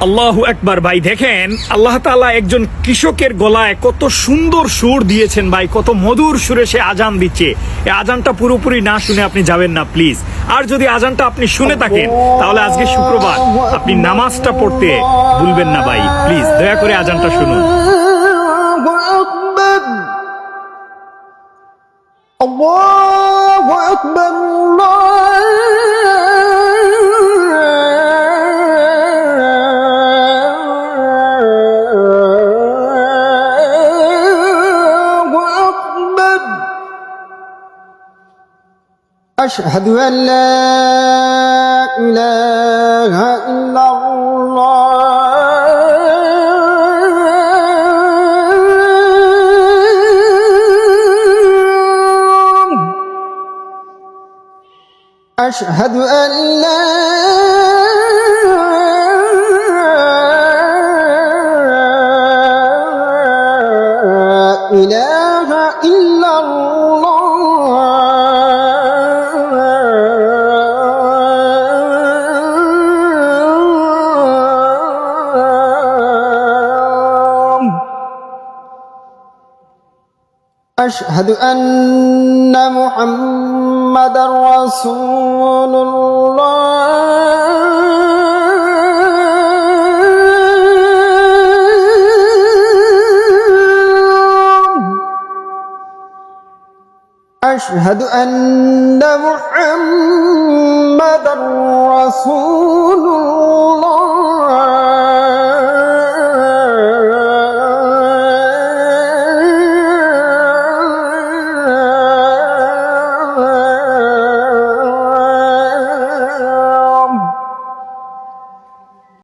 আল্লাহু আকবার। ভাই দেখেন, আল্লাহ তাআলা একজন কৃষকের গলায় কত সুন্দর সুর দিয়েছেন ভাই, কত মধুর সুরে সে আজান দিচ্ছে। এই আজানটা পুরোপুরি না শুনে আপনি যাবেন না প্লিজ। আর যদি আজানটা আপনি শুনে থাকেন তাহলে আজকে শুক্রবার আপনি নামাজটা পড়তে ভুলবেন না ভাই, প্লিজ দয়া করে আজানটা শুনুন। আল্লাহু আকবার, আল্লাহু আকবার। আশহাদু আন লা ইলাহা ইল্লাল্লাহ। أشهد أن لا إله إلا الله. أشهد أن محمد رسول الله. أشهد أن محمد رسول الله.